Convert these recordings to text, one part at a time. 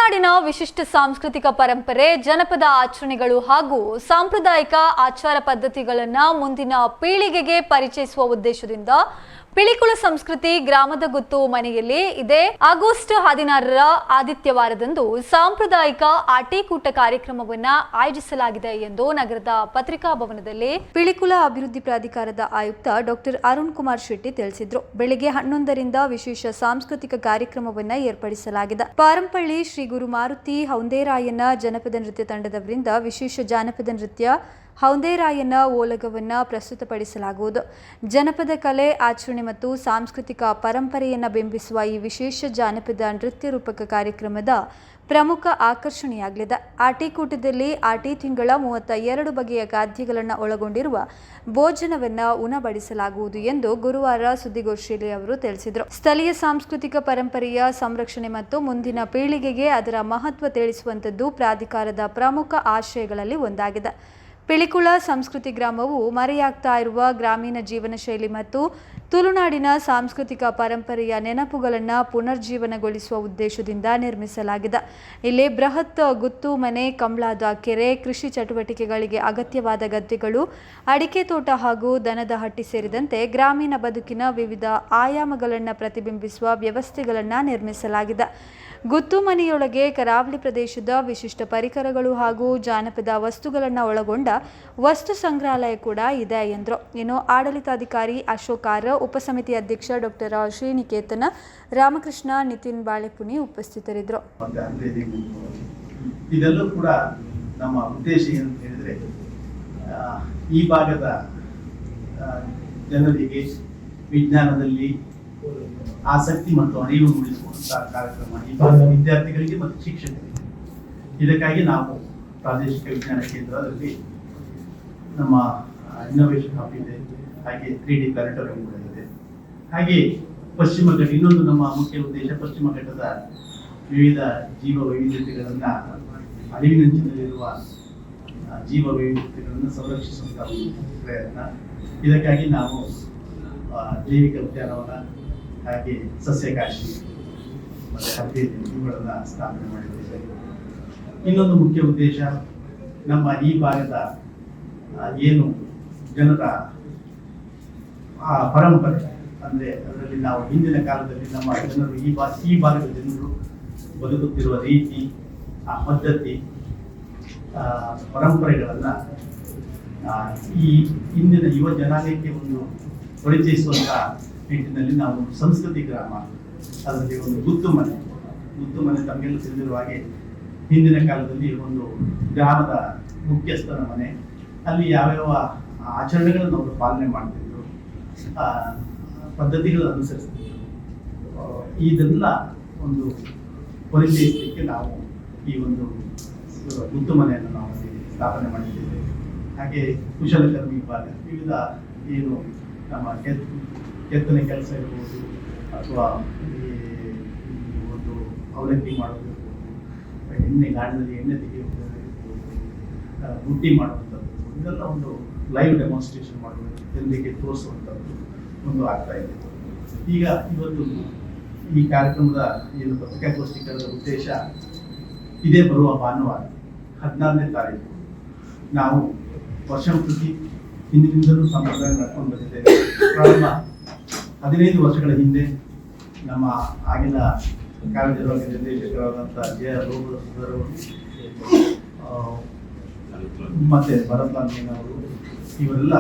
ತುಳುನಾಡಿನ ವಿಶಿಷ್ಟ ಸಾಂಸ್ಕೃತಿಕ ಪರಂಪರೆ, ಜನಪದ ಆಚರಣೆಗಳು ಹಾಗೂ ಸಾಂಪ್ರದಾಯಿಕ ಆಚಾರ ಪದ್ಧತಿಗಳನ್ನು ಮುಂದಿನ ಪೀಳಿಗೆಗೆ ಪರಿಚಯಿಸುವ ಉದ್ದೇಶದಿಂದ ಪಿಲಿಕುಳ ಸಂಸ್ಕೃತಿ ಗ್ರಾಮದ ಗುತ್ತು ಮನೆಯಲ್ಲಿ ಇದೇ ಆಗಸ್ಟ್ 16ರ ಆದಿತ್ಯವಾರದಂದು ಸಾಂಪ್ರದಾಯಿಕ ಆಟಿಕೂಟ ಕಾರ್ಯಕ್ರಮವನ್ನು ಆಯೋಜಿಸಲಾಗಿದೆ ಎಂದು ನಗರದ ಪತ್ರಿಕಾ ಭವನದಲ್ಲಿ ಪಿಲಿಕುಳ ಅಭಿವೃದ್ಧಿ ಪ್ರಾಧಿಕಾರದ ಆಯುಕ್ತ ಡಾಕ್ಟರ್ ಅರುಣ್ ಕುಮಾರ್ ಶೆಟ್ಟಿ ತಿಳಿಸಿದರು. ಬೆಳಗ್ಗೆ 11ರಿಂದ ವಿಶೇಷ ಸಾಂಸ್ಕೃತಿಕ ಕಾರ್ಯಕ್ರಮವನ್ನು ಏರ್ಪಡಿಸಲಾಗಿದೆ. ಪಾರಂಪಳ್ಳಿ ಶ್ರೀ ಗುರು ಮಾರುತಿ ಹೌಂದೇರಾಯನ ಜನಪದ ನೃತ್ಯ ತಂಡದವರಿಂದ ವಿಶೇಷ ಜಾನಪದ ನೃತ್ಯ ಹೌಂದೇರಾಯನ ಓಲಗವನ್ನ ಪ್ರಸ್ತುತಪಡಿಸಲಾಗುವುದು. ಜನಪದ ಕಲೆ, ಆಚರಣೆ ಮತ್ತು ಸಾಂಸ್ಕೃತಿಕ ಪರಂಪರೆಯನ್ನು ಬಿಂಬಿಸುವ ಈ ವಿಶೇಷ ಜಾನಪದ ನೃತ್ಯ ರೂಪಕ ಕಾರ್ಯಕ್ರಮದ ಪ್ರಮುಖ ಆಕರ್ಷಣೆಯಾಗಲಿದೆ. ಆಟಿಕೂಟದಲ್ಲಿ ಆಟಿ ತಿಂಗಳ 32 ಬಗೆಯ ಖಾದ್ಯಗಳನ್ನು ಒಳಗೊಂಡಿರುವ ಭೋಜನವನ್ನು ಉಣಬಡಿಸಲಾಗುವುದು ಎಂದು ಗುರುವಾರ ಸುದ್ದಿಗೋಷ್ಠಿಯಲ್ಲಿ ಅವರು ತಿಳಿಸಿದರು. ಸ್ಥಳೀಯ ಸಾಂಸ್ಕೃತಿಕ ಪರಂಪರೆಯ ಸಂರಕ್ಷಣೆ ಮತ್ತು ಮುಂದಿನ ಪೀಳಿಗೆಗೆ ಅದರ ಮಹತ್ವ ತಿಳಿಸುವಂಥದ್ದು ಪ್ರಾಧಿಕಾರದ ಪ್ರಮುಖ ಆಶಯಗಳಲ್ಲಿ ಒಂದಾಗಿದೆ. ಪಿಲಿಕುಳ ಸಂಸ್ಕೃತಿ ಗ್ರಾಮವು ಮರೆಯಾಗ್ತಾ ಇರುವ ಗ್ರಾಮೀಣ ಜೀವನ ಶೈಲಿ ಮತ್ತು ತುಳುನಾಡಿನ ಸಾಂಸ್ಕೃತಿಕ ಪರಂಪರೆಯ ನೆನಪುಗಳನ್ನು ಪುನರ್ಜೀವನಗೊಳಿಸುವ ಉದ್ದೇಶದಿಂದ ನಿರ್ಮಿಸಲಾಗಿದೆ. ಇಲ್ಲಿ ಬೃಹತ್ ಗುತ್ತು ಮನೆ, ಕಂಬಳದ ಕೆರೆ, ಕೃಷಿ ಚಟುವಟಿಕೆಗಳಿಗೆ ಅಗತ್ಯವಾದ ಗದ್ದೆಗಳು, ಅಡಿಕೆ ತೋಟ ಹಾಗೂ ದನದ ಹಟ್ಟಿ ಸೇರಿದಂತೆ ಗ್ರಾಮೀಣ ಬದುಕಿನ ವಿವಿಧ ಆಯಾಮಗಳನ್ನು ಪ್ರತಿಬಿಂಬಿಸುವ ವ್ಯವಸ್ಥೆಗಳನ್ನು ನಿರ್ಮಿಸಲಾಗಿದೆ. ಗುತ್ತು ಮನೆಯೊಳಗೆ ಕರಾವಳಿ ಪ್ರದೇಶದ ವಿಶಿಷ್ಟ ಪರಿಕರಗಳು ಹಾಗೂ ಜಾನಪದ ವಸ್ತುಗಳನ್ನು ಒಳಗೊಂಡ ವಸ್ತು ಸಂಗ್ರಹಾಲಯ ಕೂಡ ಇದೆ ಎಂದರು. ಇನ್ನು ಆಡಳಿತಾಧಿಕಾರಿ ಅಶೋಕ್ ಆರ್, ಉಪಸಮಿತಿ ಅಧ್ಯಕ್ಷ ಡಾಕ್ಟರ್ ಶ್ರೀನಿಕೇತನ, ರಾಮಕೃಷ್ಣ, ನಿತಿನ್ ಬಾಳೆಪುನಿ ಉಪಸ್ಥಿತರಿದ್ದರು. ಇದೆಲ್ಲೂ ಕೂಡ ನಮ್ಮ ಉದ್ದೇಶ ಏನಂತ ಹೇಳಿದ್ರೆ, ಈ ಭಾಗದ ಜನರಿಗೆ ವಿಜ್ಞಾನದಲ್ಲಿ ಆಸಕ್ತಿ ಮತ್ತು ಅರಿವು ಮೂಡಿಸುವಂತಹ ಕಾರ್ಯಕ್ರಮ ಈ ಭಾಗದ ವಿದ್ಯಾರ್ಥಿಗಳಿಗೆ ಮತ್ತು ಶಿಕ್ಷಕರಿಗೆ. ಇದಕ್ಕಾಗಿ ನಾವು ಪ್ರಾದೇಶಿಕ ವಿಜ್ಞಾನ ಕೇಂದ್ರದಲ್ಲಿ ನಮ್ಮ ಇನ್ನೋವೇಷನ್ ಹಬ್ ಇದೆ, ಹಾಗೆ 3D ಪ್ಲಾನೆಟೋರಿಯಂ ಕೂಡ ಇದೆ. ಹಾಗೆ ಪಶ್ಚಿಮ ಘಟ್ಟ, ಇನ್ನೊಂದು ನಮ್ಮ ಮುಖ್ಯ ಉದ್ದೇಶ ಪಶ್ಚಿಮ ಘಟ್ಟದ ವಿವಿಧ ಜೀವ ವೈವಿಧ್ಯತೆಗಳನ್ನ, ಅಳಿವಿನಂಚಿನಲ್ಲಿರುವ ಜೀವ ವೈವಿಧ್ಯತೆಗಳನ್ನು ಸಂರಕ್ಷಿಸುವಂತಹ ಪ್ರಯತ್ನ. ಇದಕ್ಕಾಗಿ ನಾವು ಜೈವಿಕ ಉದ್ಯಾನವನ, ಹಾಗೆ ಸಸ್ಯಕಾಶಿ ಮತ್ತು ಹಬ್ಬೆ ಇವುಗಳನ್ನು ಸ್ಥಾಪನೆ ಮಾಡಿದ್ದೇವೆ. ಇನ್ನೊಂದು ಮುಖ್ಯ ಉದ್ದೇಶ, ನಮ್ಮ ಈ ಭಾಗದ ಏನು ಜನರ ಪರಂಪರೆ, ಅಂದರೆ ಅದರಲ್ಲಿ ನಾವು ಹಿಂದಿನ ಕಾಲದಲ್ಲಿ ನಮ್ಮ ಜನರು ಈ ಭಾಗದ ಜನರು ಬದುಕುತ್ತಿರುವ ರೀತಿ, ಆ ಪದ್ಧತಿ, ಪರಂಪರೆಗಳನ್ನು ಈ ಇಂದಿನ ಯುವ ಜನಾಂಗಕ್ಕೆ ಒಂದು ಪರಿಚಯಿಸುವಂಥ ನಿಟ್ಟಿನಲ್ಲಿ ನಾವು ಒಂದು ಸಂಸ್ಕೃತಿ ಗ್ರಾಮ, ಅದರಲ್ಲಿ ಒಂದು ಗುತ್ತು ಮನೆ ತಮಗೆಲ್ಲ ತಿಳಿದಿರುವ ಹಾಗೆ ಹಿಂದಿನ ಕಾಲದಲ್ಲಿ ಒಂದು ಗ್ರಾಮದ ಮುಖ್ಯಸ್ಥನ ಮನೆ, ಅಲ್ಲಿ ಯಾವ್ಯಾವ ಆಚರಣೆಗಳನ್ನು ಅವರು ಪಾಲನೆ ಮಾಡ್ತಿದ್ರು, ಪದ್ಧತಿಗಳನ್ನು ಅನುಸರಿಸ್ತಿದ್ರು, ಇದೆಲ್ಲ ಒಂದು ಪರಿಚಯಿಸಲಿಕ್ಕೆ ನಾವು ಈ ಒಂದು ಗುತ್ತು ಮನೆಯನ್ನು ನಾವು ಸ್ಥಾಪನೆ ಮಾಡಿದ್ದೇವೆ. ಹಾಗೆ ಕುಶಲಕರ್ಮಿ ವಿಭಾಗ, ವಿವಿಧ ಏನು ನಮ್ಮ ಕೆತ್ತನೆ ಕೆಲಸ ಇರ್ಬೋದು, ಅಥವಾ ಈ ಒಂದು ಅವಲಕ್ಕಿ ಮಾಡೋದು ಇರ್ಬೋದು, ಎಣ್ಣೆ ಗಾಣದಲ್ಲಿ ಎಣ್ಣೆ ತೆಗೆಯುವುದು ಇರ್ಬೋದು, ಬುಟ್ಟಿ ಮಾಡುವಂಥದ್ದು, ಇದೆಲ್ಲ ಒಂದು ಲೈವ್ ಡೆಮಾನ್ಸ್ಟ್ರೇಷನ್ ಮಾಡುವುದು, ಜನರಿಗೆ ತೋರಿಸುವಂಥದ್ದು ಒಂದು ಆಗ್ತಾ ಇದೆ. ಈಗ ಇವತ್ತು ಈ ಕಾರ್ಯಕ್ರಮದ ಏನು ಪತ್ರಿಕಾಗೋಷ್ಠಿ ಕರೆದ ಉದ್ದೇಶ, ಇದೇ ಬರುವ ಭಾನುವಾರ 14ನೇ ತಾರೀಕು ನಾವು ವರ್ಷಪೂರ್ತಿ ಹಿಂದಿನಿಂದಲೂ ಸಂಪ್ರದಾಯ ನಡ್ಕೊಂಡು ಬಂದಿದ್ದೇವೆ. ಪ್ರಾರಂಭ 15 ವರ್ಷಗಳ ಹಿಂದೆ ನಮ್ಮ ಆಗಿನ ಕಾರ್ಯನಿರ್ವಾಹಕ ನಿರ್ದೇಶಕರಾದಂಥ ಜೆ.ಆರ್. ರೋಮರವರು ಮತ್ತೆ ಭರತ್ಲಾಲ್ ಮೀನವರು, ಇವರೆಲ್ಲ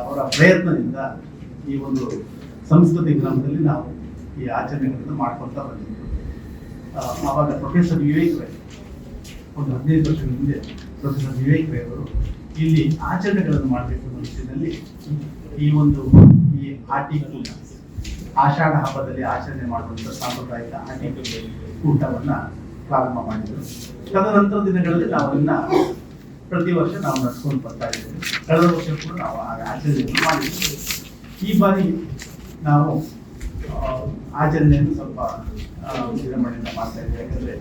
ಅವರ ಪ್ರಯತ್ನದಿಂದ ಈ ಒಂದು ಸಂಸ್ಕೃತಿ ಗ್ರಾಮದಲ್ಲಿ ನಾವು ಈ ಆಚರಣೆಗಳನ್ನು ಮಾಡ್ಕೊಳ್ತಾ ಬಂದಿದ್ದೇವೆ. ಆವಾಗ ಪ್ರೊಫೆಸರ್ ವಿವೇಕ್ ರೈ, ಒಂದು 15 ವರ್ಷಗಳ ಹಿಂದೆ ಪ್ರೊಫೆಸರ್ ವಿವೇಕ್ ರೈ ಅವರು ಇಲ್ಲಿ ಆಚರಣೆಗಳನ್ನು ಮಾಡಬೇಕು ಅನ್ನೋ ವಿಷಯದಲ್ಲಿ ಈ ಆಟಿಕೂಟ, ಆಷಾಢ ಹಬ್ಬದಲ್ಲಿ ಆಚರಣೆ ಮಾಡುವಂಥ ಸಾಂಪ್ರದಾಯಿಕ ಆಟಿಕೂಟವನ್ನ ಪ್ರಾರಂಭ ಮಾಡಿದರು. ತದನಂತರ ದಿನಗಳಲ್ಲಿ ನಾವು ಅದನ್ನ ಪ್ರತಿ ವರ್ಷ ನಾವು ನಡ್ಸ್ಕೊಂಡು ಬರ್ತಾ ಇದ್ದೇವೆ. ಕಳೆದ ವರ್ಷ ಕೂಡ ನಾವು ಆಚರಣೆಯನ್ನು ಮಾಡಿದ್ದೇವೆ. ಈ ಬಾರಿ ನಾವು ಆಚರಣೆಯನ್ನು ಸ್ವಲ್ಪ ವಿಜೃಂಭಣೆಯಿಂದ ಮಾಡ್ತಾ ಇದ್ದೇವೆ. ಯಾಕಂದರೆ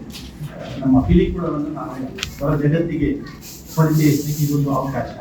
ನಮ್ಮ ಪಿಲಿಕುಳವನ್ನು ನಾವು ಹೊರ ಜಗತ್ತಿಗೆ ಪರಿಚಯಿಸಲಿಕ್ಕೆ ಇದೊಂದು ಅವಕಾಶ.